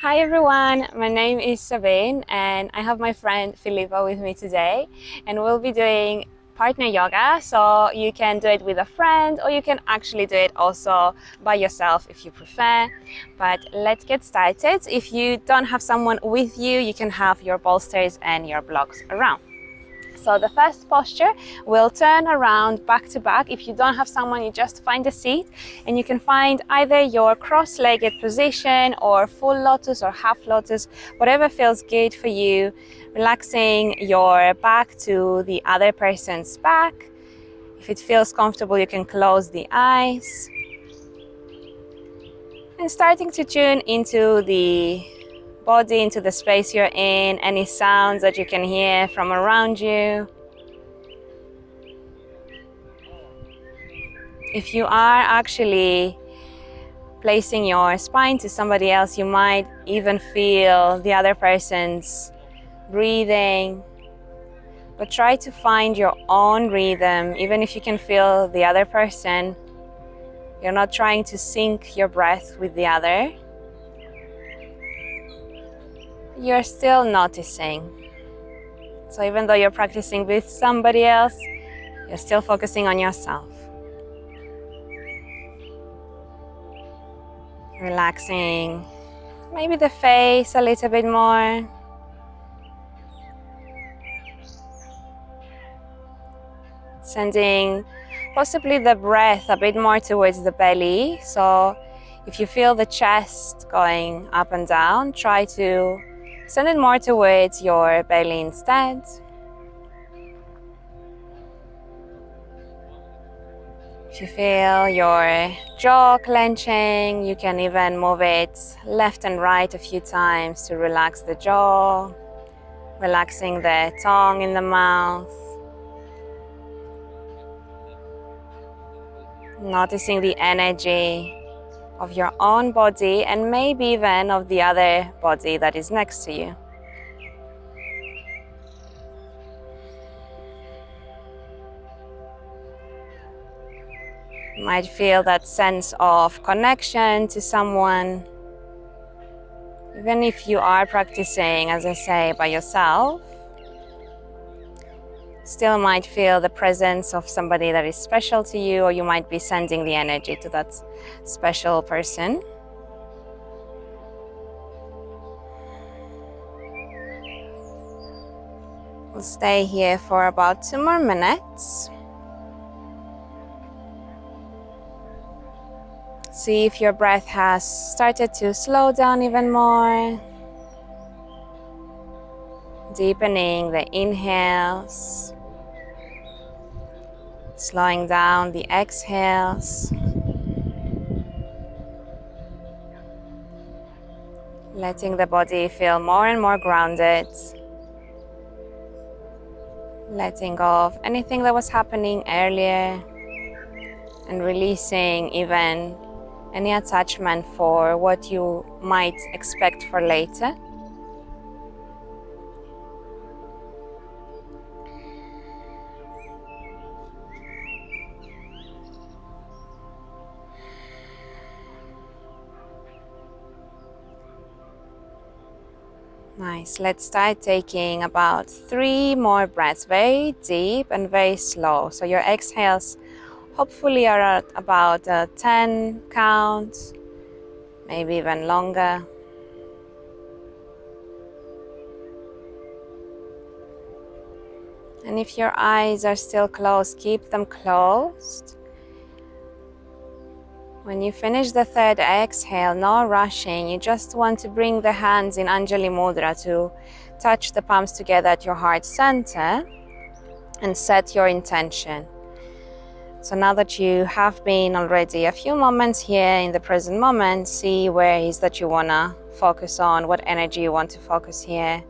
Hi everyone, my name is Sabine and I have my friend Filippa with me today, and we'll be doing partner yoga. So you can do it with a friend or you can actually do it also by yourself if you prefer. But let's get started. If you don't have someone with you, you can have your bolsters and your blocks around. So the first posture, we'll turn around back to back. If you don't have someone, you just find a seat and you can find either your cross-legged position or full lotus or half lotus, whatever feels good for you. Relaxing your back to the other person's back. If it feels comfortable, you can close the eyes. And starting to tune into the body, into the space you're in, any sounds that you can hear from around you. If you are actually placing your spine to somebody else, you might even feel the other person's breathing. But try to find your own rhythm, even if you can feel the other person. You're not trying to sync your breath with the other. You're still noticing. So even though you're practicing with somebody else, you're still focusing on yourself. Relaxing maybe the face a little bit more. Sending possibly the breath a bit more towards the belly. So if you feel the chest going up and down, try to send it more towards your belly instead. If you feel your jaw clenching, you can even move it left and right a few times to relax the jaw, relaxing the tongue in the mouth. Noticing the energy of your own body and maybe even of the other body that is next to you. You might feel that sense of connection to someone. Even if you are practicing, as I say, by yourself, still might feel the presence of somebody that is special to you, or you might be sending the energy to that special person. We'll stay here for about 2 more minutes. See if your breath has started to slow down even more. Deepening the inhales. Slowing down the exhales. Letting the body feel more and more grounded. Letting go of anything that was happening earlier. And releasing even any attachment for what you might expect for later. Nice. Let's start taking about 3 more breaths, very deep and very slow. So your exhales hopefully are at about a 10 count, maybe even longer. And if your eyes are still closed, keep them closed. When you finish the 3rd exhale, no rushing. You just want to bring the hands in Anjali Mudra to touch the palms together at your heart center and set your intention. So now that you have been already a few moments here in the present moment, see where it is that you want to focus on, what energy you want to focus here.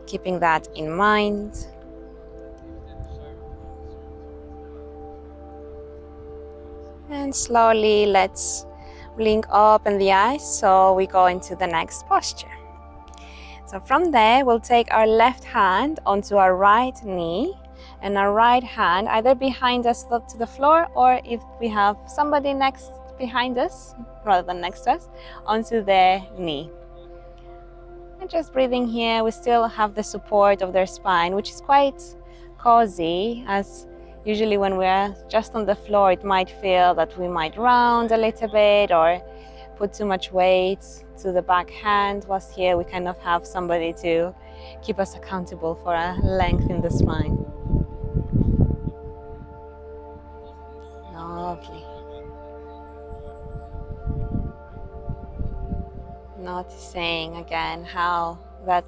Keeping that in mind. And slowly let's blink open the eyes so we go into the next posture. So from there, we'll take our left hand onto our right knee and our right hand either behind us to the floor, or if we have somebody next behind us rather than next to us, onto their knee. And just breathing here, we still have the support of their spine, which is quite cozy, as usually when we're just on the floor, it might feel that we might round a little bit or put too much weight to the back hand, whilst here we kind of have somebody to keep us accountable for a length in the spine. Lovely. Noticing again how that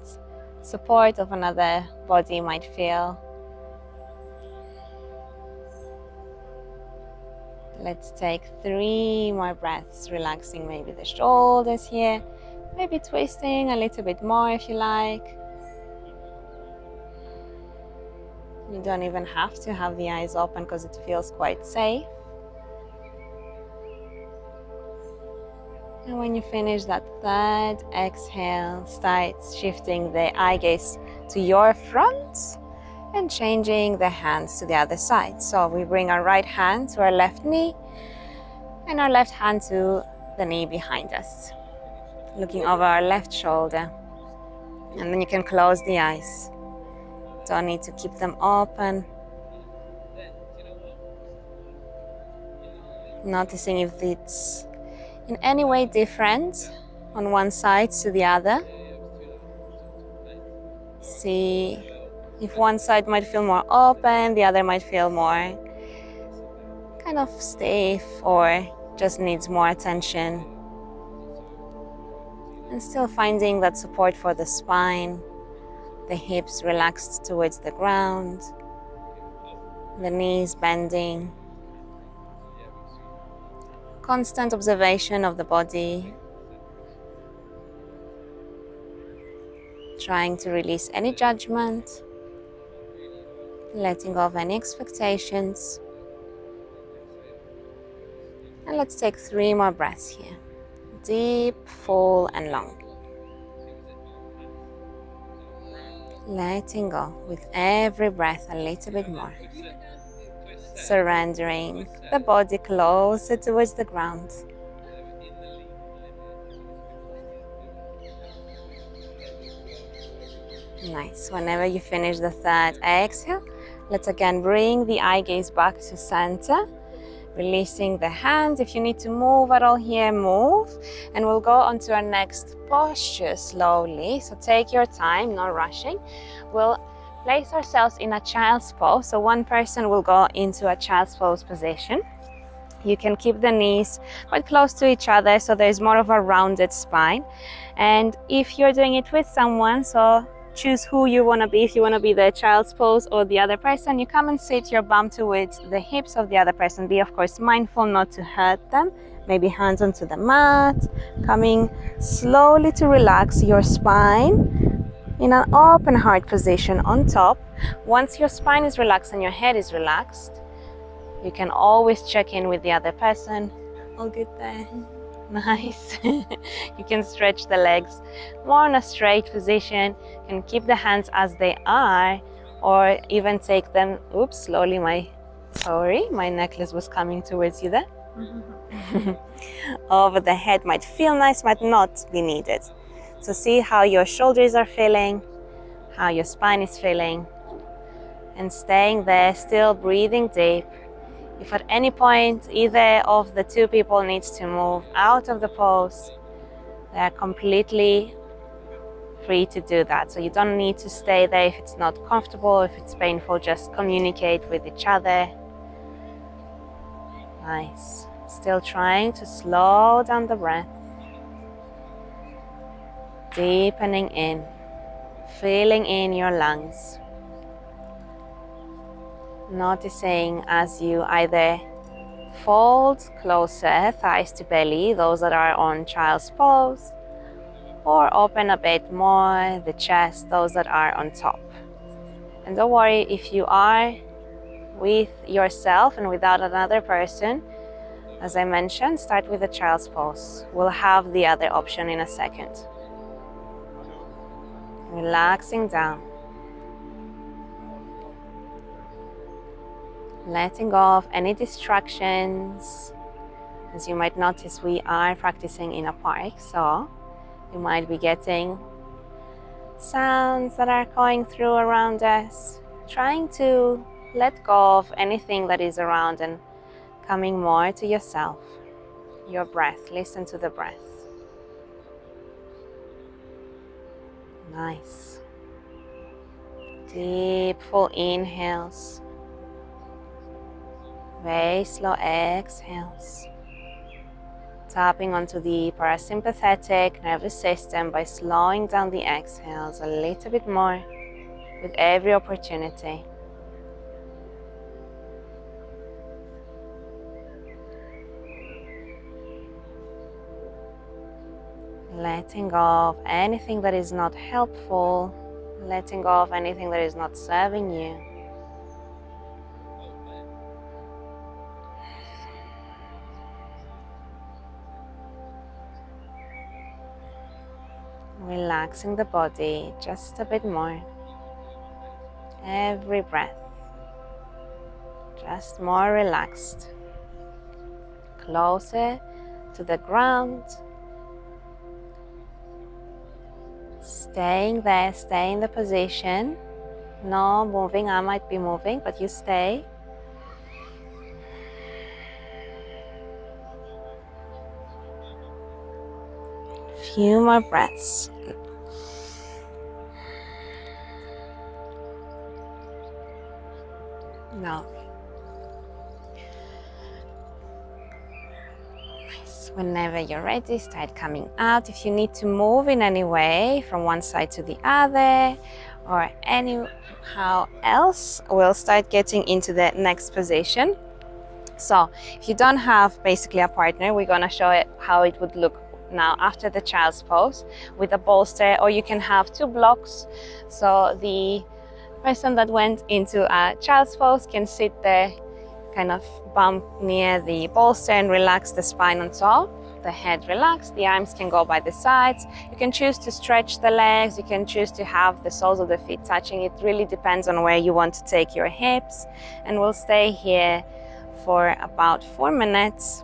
support of another body might feel. Let's take 3 more breaths, relaxing maybe the shoulders here, maybe twisting a little bit more if you like. You don't even have to have the eyes open because it feels quite safe. And when you finish that third exhale, start shifting the eye gaze to your front and changing the hands to the other side. So we bring our right hand to our left knee and our left hand to the knee behind us, looking over our left shoulder. And then you can close the eyes. Don't need to keep them open. Noticing if it's in any way different on one side to the other. See if one side might feel more open, the other might feel more kind of stiff or just needs more attention. And still finding that support for the spine, the hips relaxed towards the ground, the knees bending. Constant observation of the body, trying to release any judgment, letting go of any expectations. And let's take 3 more breaths here. Deep, full and long. Letting go with every breath a little bit more. Surrendering the body closer towards the ground. Nice. Whenever you finish the third exhale, let's again bring the eye gaze back to center, releasing the hands. If you need to move at all here, move. And we'll go on to our next posture slowly. So take your time, not rushing. We'll place ourselves in a child's pose. So one person will go into a child's pose position. You can keep the knees quite close to each other so there's more of a rounded spine. And if you're doing it with someone, so choose who you want to be. If you want to be the child's pose or the other person, you come and sit your bum towards the hips of the other person. Be of course mindful not to hurt them. Maybe hands onto the mat, coming slowly to relax your spine in an open heart position on top. Once your spine is relaxed and your head is relaxed, you can always check in with the other person. All good there? Nice. You can stretch the legs more in a straight position. You can keep the hands as they are, or even take them, oops, slowly, my necklace was coming towards you there. Over the head. Might feel nice, might not be needed. So see how your shoulders are feeling, how your spine is feeling, and staying there, still breathing deep. If at any point either of the two people needs to move out of the pose, they are completely free to do that. So you don't need to stay there if it's not comfortable, if it's painful, just communicate with each other. Nice. Still trying to slow down the breath. Deepening in, feeling in your lungs. Noticing as you either fold closer, thighs to belly, those that are on child's pose, or open a bit more the chest, those that are on top. And don't worry if you are with yourself and without another person. As I mentioned, start with the child's pose. We'll have the other option in a second. Relaxing down. Letting go of any distractions. As you might notice, we are practicing in a park, so you might be getting sounds that are going through around us, trying to let go of anything that is around and coming more to yourself, your breath. Listen to the breath. Nice. Deep, full inhales. Very slow exhales. Tapping onto the parasympathetic nervous system by slowing down the exhales a little bit more with every opportunity. Letting go of anything that is not helpful, letting go of anything that is not serving you. Relaxing the body just a bit more. Every breath, just more relaxed. Closer to the ground. Staying there, stay in the position. No moving, I might be moving, but you stay. Few more breaths. No. Nice. Whenever you're ready, start coming out. If you need to move in any way from one side to the other or anyhow else, we'll start getting into the next position. So if you don't have basically a partner, we're going to show it how it would look now after the child's pose with a bolster, or you can have two blocks. So the person that went into a child's pose can sit there, kind of bump near the bolster and relax the spine on top, the head relaxed, the arms can go by the sides. You can choose to stretch the legs, you can choose to have the soles of the feet touching. It really depends on where you want to take your hips, and we'll stay here for about 4 minutes.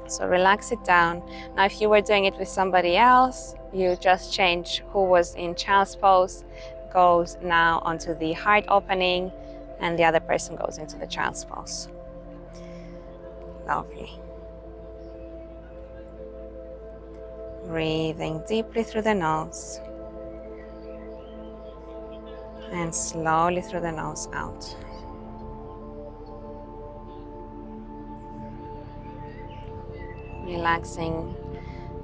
So relax it down. Now if you were doing it with somebody else, you just change who was in child's pose, goes now onto the heart opening, and the other person goes into the child's pose. Lovely. Breathing deeply through the nose and slowly through the nose out. Relaxing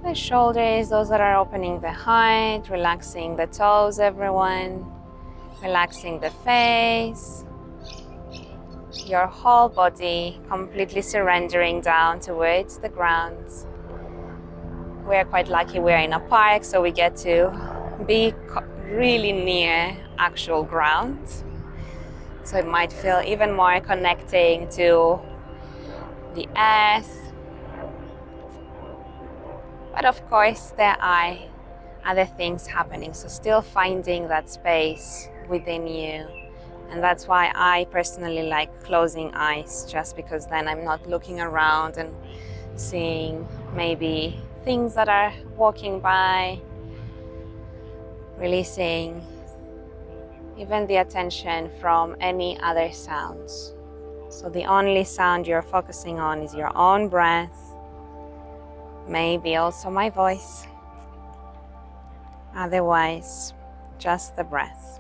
the shoulders, those that are opening the heart, relaxing the toes, everyone, relaxing the face, your whole body completely surrendering down towards the ground. We're quite lucky we're in a park, so we get to be really near actual ground. So it might feel even more connecting to the earth. But of course, there are other things happening, so still finding that space within you. And that's why I personally like closing eyes, just because then I'm not looking around and seeing maybe things that are walking by, releasing even the attention from any other sounds. So the only sound you're focusing on is your own breath, maybe also my voice, otherwise just the breath.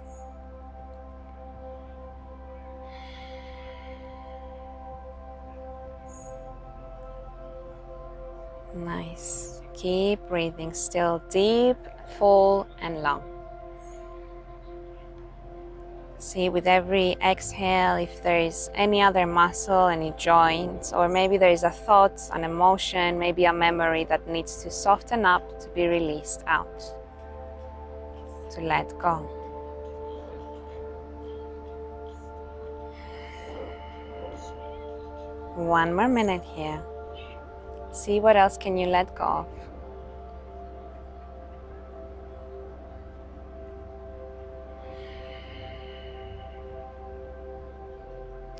Nice. Keep breathing still, deep, full and long. See with every exhale if there is any other muscle, any joint, or maybe there is a thought, an emotion, maybe a memory that needs to soften up, to be released out, to let go. One more minute here. See what else can you let go of.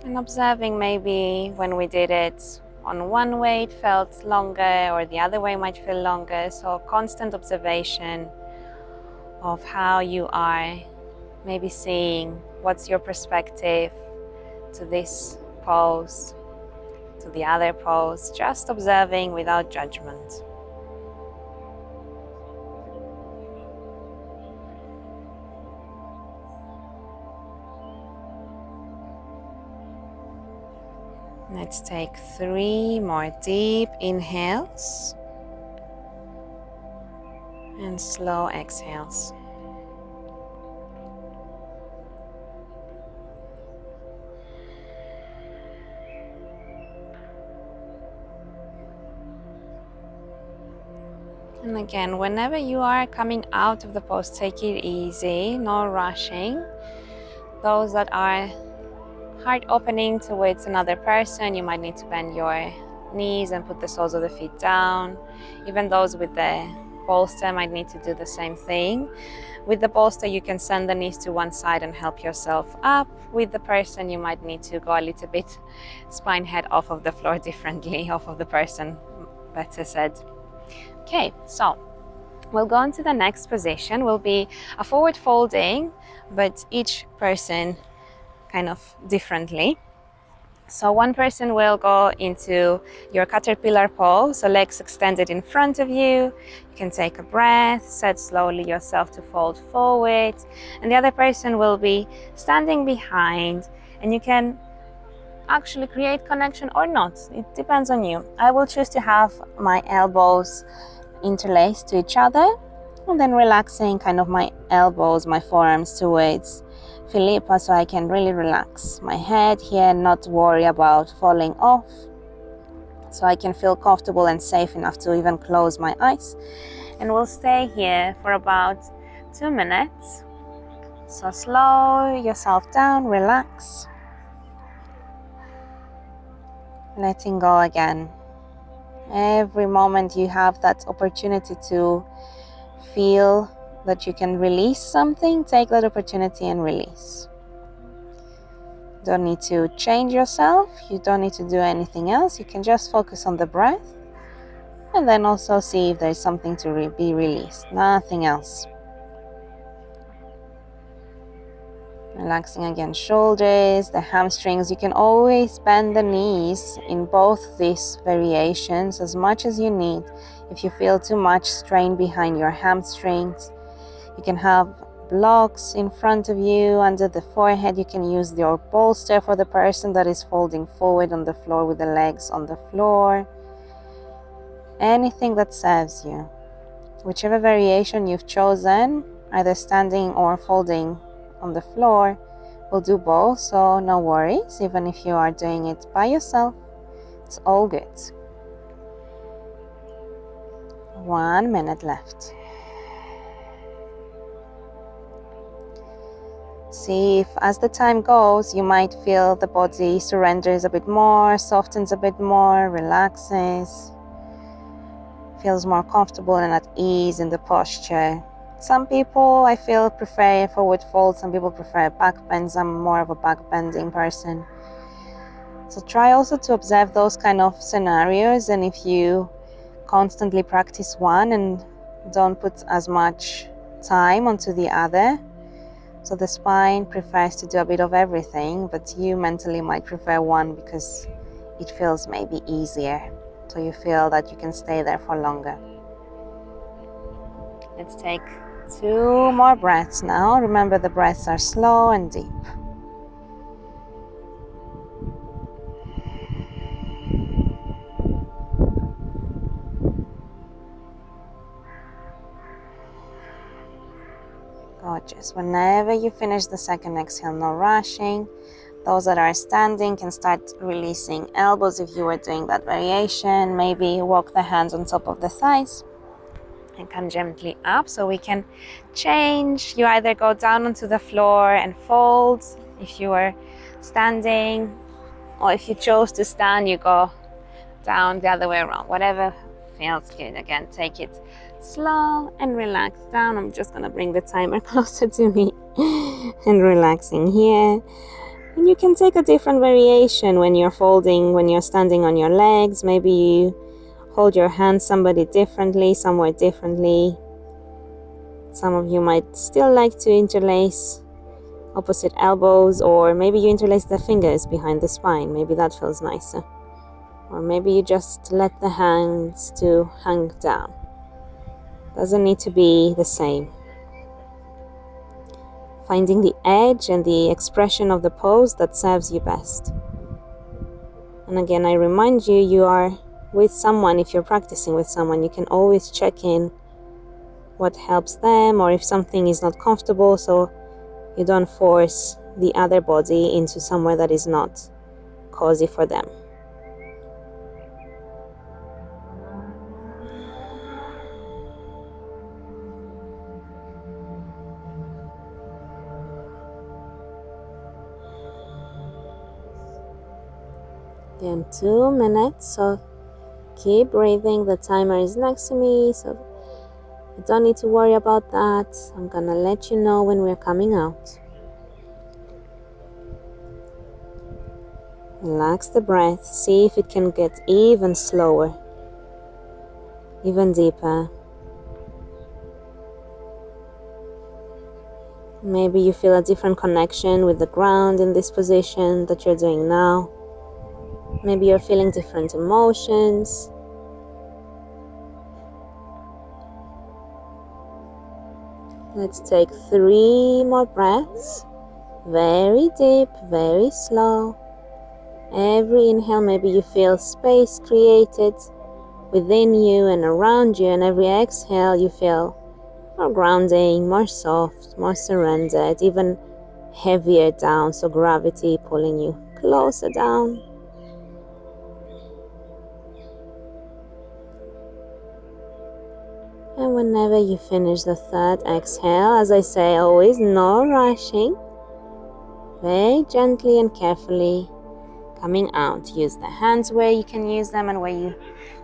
And observing maybe when we did it on one way it felt longer, or the other way might feel longer. So constant observation of how you are maybe seeing, what's your perspective to this pose, to the other pose, just observing without judgment. Let's take 3 more deep inhales and slow exhales. And again, whenever you are coming out of the pose, take it easy, no rushing. Those that are heart opening towards another person, you might need to bend your knees and put the soles of the feet down. Even those with the bolster might need to do the same thing. With the bolster, you can send the knees to one side and help yourself up. With the person, you might need to go a little bit spine head off of the floor differently, off of the person, better said. Okay, so we'll go on to the next position. Will be a forward folding, but each person kind of differently. So one person will go into your caterpillar pose, so legs extended in front of you. You can take a breath, set slowly yourself to fold forward, and the other person will be standing behind, and you can actually create connection or not. It depends on you. I will choose to have my elbows interlaced to each other, and then relaxing kind of my elbows, my forearms towards Philippa, so I can really relax my head here, not worry about falling off, so I can feel comfortable and safe enough to even close my eyes. And we'll stay here for about 2 minutes. So slow yourself down, relax, letting go again. Every moment you have that opportunity to feel that you can release something, take that opportunity and release. Don't need to change yourself, you don't need to do anything else, you can just focus on the breath and then also see if there's something to be released, nothing else. Relaxing again, shoulders, the hamstrings. You can always bend the knees in both these variations as much as you need. If you feel too much strain behind your hamstrings, you can have blocks in front of you under the forehead. You can use your bolster for the person that is folding forward on the floor with the legs on the floor. Anything that serves you. Whichever variation you've chosen, either standing or folding on the floor, will do both, so no worries. Even if you are doing it by yourself, it's all good. 1 minute left. See if as the time goes, you might feel the body surrenders a bit more, softens a bit more, relaxes, feels more comfortable and at ease in the posture. Some people, I feel, prefer a forward fold. Some people prefer back bends. I'm more of a back bending person. So try also to observe those kind of scenarios, and if you constantly practice one and don't put as much time onto the other, so the spine prefers to do a bit of everything, but you mentally might prefer one because it feels maybe easier, so you feel that you can stay there for longer. Let's take 2 more breaths now. Remember, the breaths are slow and deep. Gorgeous. Whenever you finish the second exhale, no rushing. Those that are standing can start releasing elbows if you were doing that variation. Maybe walk the hands on top of the thighs and come gently up, so we can change. You either go down onto the floor and fold if you were standing, or if you chose to stand, you go down the other way around. Whatever feels good. Again, take it slow and relax down. I'm just gonna bring the timer closer to me and relaxing here. And you can take a different variation when you're folding, when you're standing on your legs. Maybe you hold your hand somewhere differently. Some of you might still like to interlace opposite elbows, or maybe you interlace the fingers behind the spine. Maybe that feels nicer. Or maybe you just let the hands to hang down. Doesn't need to be the same. Finding the edge and the expression of the pose that serves you best. And again, I remind you, you are with someone. If you're practicing with someone, you can always check in what helps them, or if something is not comfortable, so you don't force the other body into somewhere that is not cozy for them. Again, 2 minutes, so keep breathing. The timer is next to me, so you don't need to worry about that. I'm gonna let you know when we're coming out. Relax the breath. See if it can get even slower, even deeper. Maybe you feel a different connection with the ground in this position that you're doing now. Maybe you're feeling different emotions. Let's take 3 more breaths. Very deep, very slow. Every inhale, maybe you feel space created within you and around you, and every exhale you feel more grounding, more soft, more surrendered, even heavier down, so gravity pulling you closer down. And whenever you finish the 3rd exhale, as I say always, no rushing. Very gently and carefully coming out. Use the hands where you can use them and where you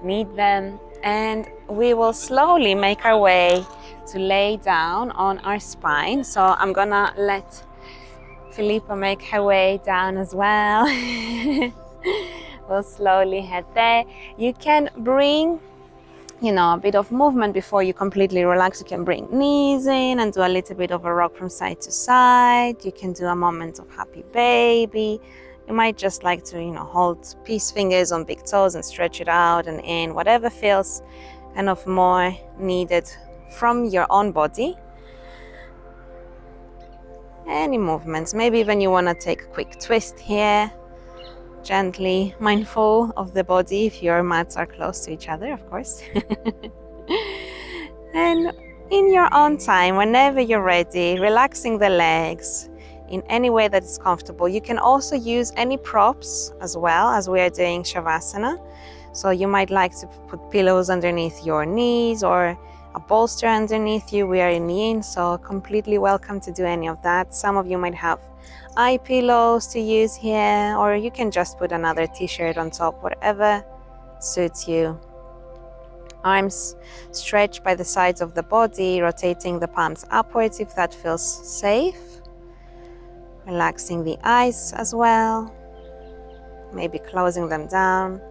need them. And we will slowly make our way to lay down on our spine. So I'm gonna let Filippa make her way down as well. We'll slowly head there. You can bring a bit of movement before you completely relax. You can bring knees in and do a little bit of a rock from side to side. You can do a moment of happy baby. You might just like to, hold peace fingers on big toes and stretch it out and in, whatever feels kind of more needed from your own body. Any movements, maybe even you want to take a quick twist here. Gently, mindful of the body if your mats are close to each other, of course. And in your own time, whenever you're ready, relaxing the legs in any way that is comfortable. You can also use any props as well, as we are doing Shavasana. So you might like to put pillows underneath your knees or a bolster underneath you. We are in yin, so completely welcome to do any of that. Some of you might have eye pillows to use here, or you can just put another t-shirt on top, whatever suits you. Arms stretched by the sides of the body, rotating the palms upwards if that feels safe. Relaxing the eyes as well, maybe closing them down.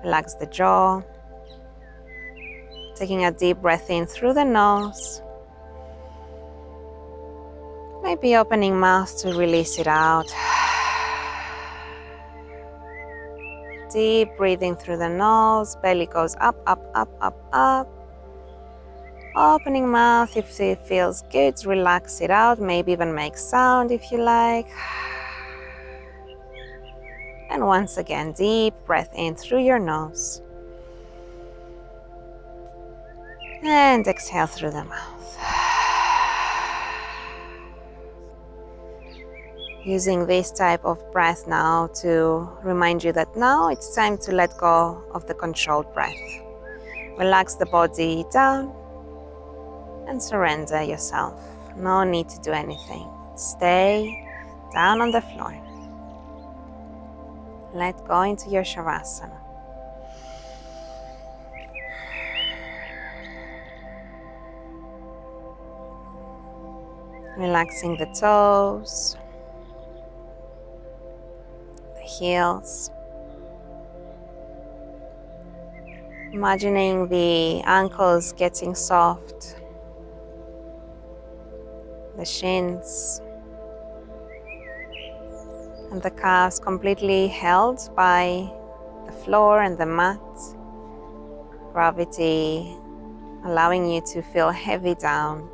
Relax the jaw. Taking a deep breath in through the nose. Maybe opening mouth to release it out. Deep breathing through the nose. Belly goes up, up, up, up, up. Opening mouth if it feels good. Relax it out. Maybe even make sound if you like. And once again, deep breath in through your nose. And exhale through the mouth. Using this type of breath now to remind you that now it's time to let go of the controlled breath. Relax the body down and surrender yourself. No need to do anything. Stay down on the floor. Let go into your Shavasana. Relaxing the toes, the heels. Imagining the ankles getting soft. the shins, and the calves completely held by the floor and the mat. Gravity allowing you to feel heavy down.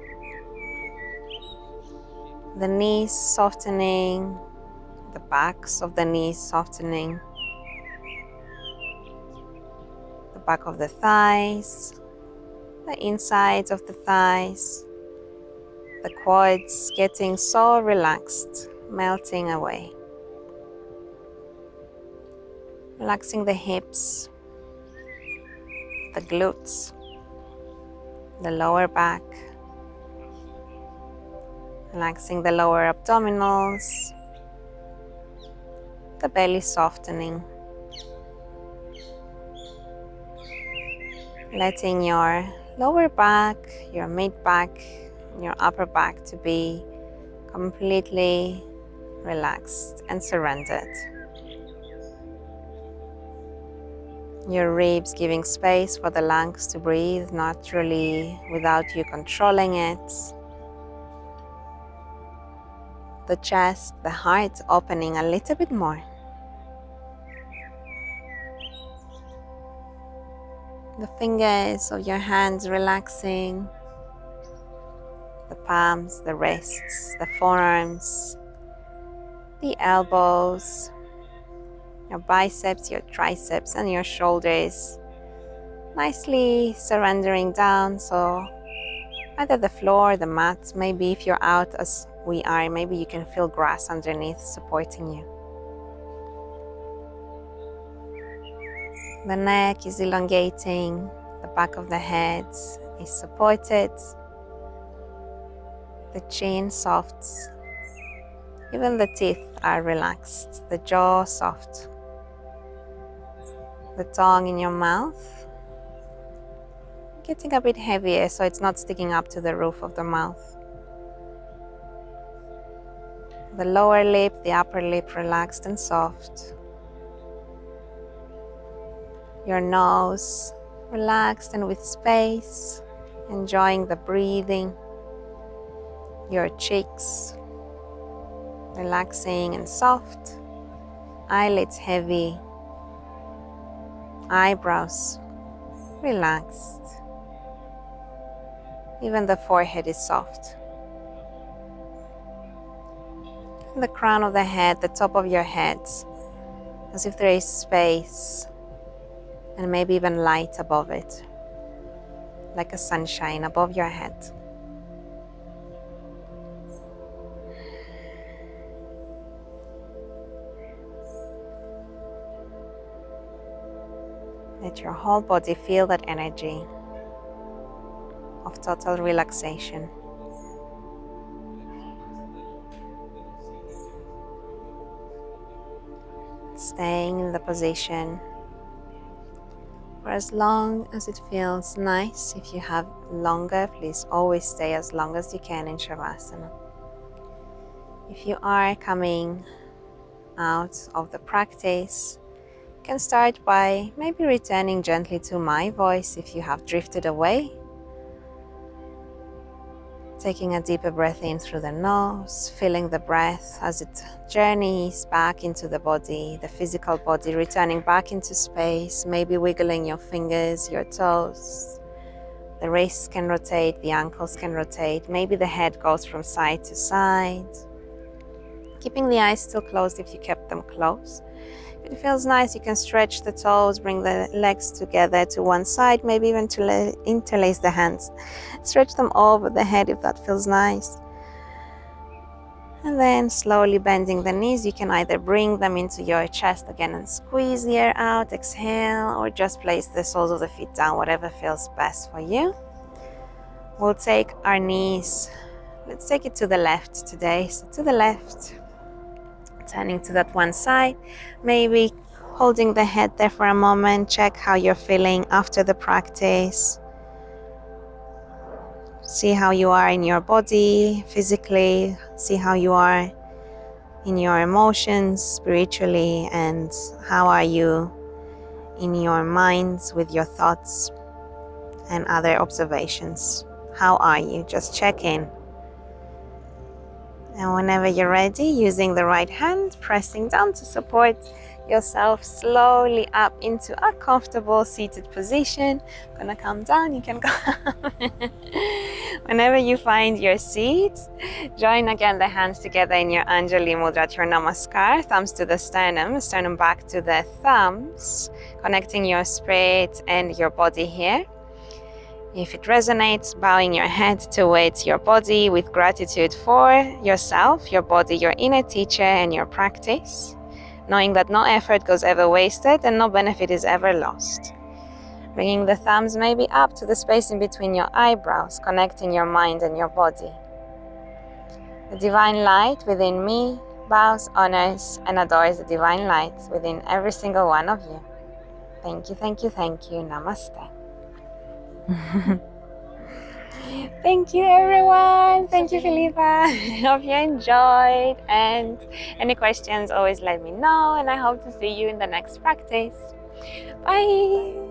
The knees softening, the backs of the knees softening, the back of the thighs, the insides of the thighs, the quads getting so relaxed, melting away. Relaxing the hips, the glutes, the lower back, relaxing the lower abdominals, the belly softening, letting your lower back, your mid back, and your upper back to be completely relaxed and surrendered. Your ribs giving space for the lungs to breathe naturally without you controlling it. The chest, the heart opening a little bit more. The fingers of your hands relaxing. The palms, the wrists, the forearms, the elbows, your biceps, your triceps, and your shoulders. Nicely surrendering down, so either the floor or the mat, maybe if you're out as we are, maybe you can feel grass underneath supporting you. The neck is elongating, the back of the head is supported, the chin soft, even the teeth are relaxed, the jaw soft, the tongue in your mouth getting a bit heavier so it's not sticking up to the roof of the mouth. The lower lip, the upper lip relaxed and soft. Your nose relaxed and with space, enjoying the breathing. Your cheeks relaxing and soft. Eyelids heavy. Eyebrows relaxed. Even the forehead is soft. The crown of the head, the top of your head, as if there is space and maybe even light above it, like a sunshine above your head. Let your whole body feel that energy of total relaxation. Staying in the position for as long as it feels nice. If you have longer, please always stay as long as you can in Shavasana. If you are coming out of the practice, you can start by maybe returning gently to my voice if you have drifted away. Taking a deeper breath in through the nose, feeling the breath as it journeys back into the body, the physical body, returning back into space, maybe wiggling your fingers, your toes. The wrists can rotate, the ankles can rotate, maybe the head goes from side to side. Keeping the eyes still closed if you kept them closed. If it feels nice, you can stretch the toes, bring the legs together to one side, maybe even to interlace the hands. Stretch them over the head if that feels nice. And then slowly bending the knees, you can either bring them into your chest again and squeeze the air out, exhale, or just place the soles of the feet down, whatever feels best for you. We'll take our knees, let's take it to the left today. So to the left, turning to that one side, maybe holding the head there for a moment. Check how you're feeling after the practice. See how you are in your body physically, see how you are in your emotions spiritually, and how are you in your minds with your thoughts and other observations. How are you? Just check in. And whenever you're ready, using the right hand, pressing down to support yourself slowly up into a comfortable seated position. I'm gonna come down, you can go. Whenever you find your seat, join again the hands together in your Anjali Mudra, your Namaskar, thumbs to the sternum back to the thumbs, connecting your spirit and your body here. If it resonates, bowing your head towards your body with gratitude for yourself, your body, your inner teacher, and your practice, knowing that no effort goes ever wasted and no benefit is ever lost. Bringing the thumbs maybe up to the space in between your eyebrows, connecting your mind and your body. The divine light within me bows, honors, and adores the divine light within every single one of you. Thank you, thank you, thank you. Namaste. Thank you, everyone. Thank you, Filipa. I hope you enjoyed, and any questions, always let me know, and I hope to see you in the next practice. Bye.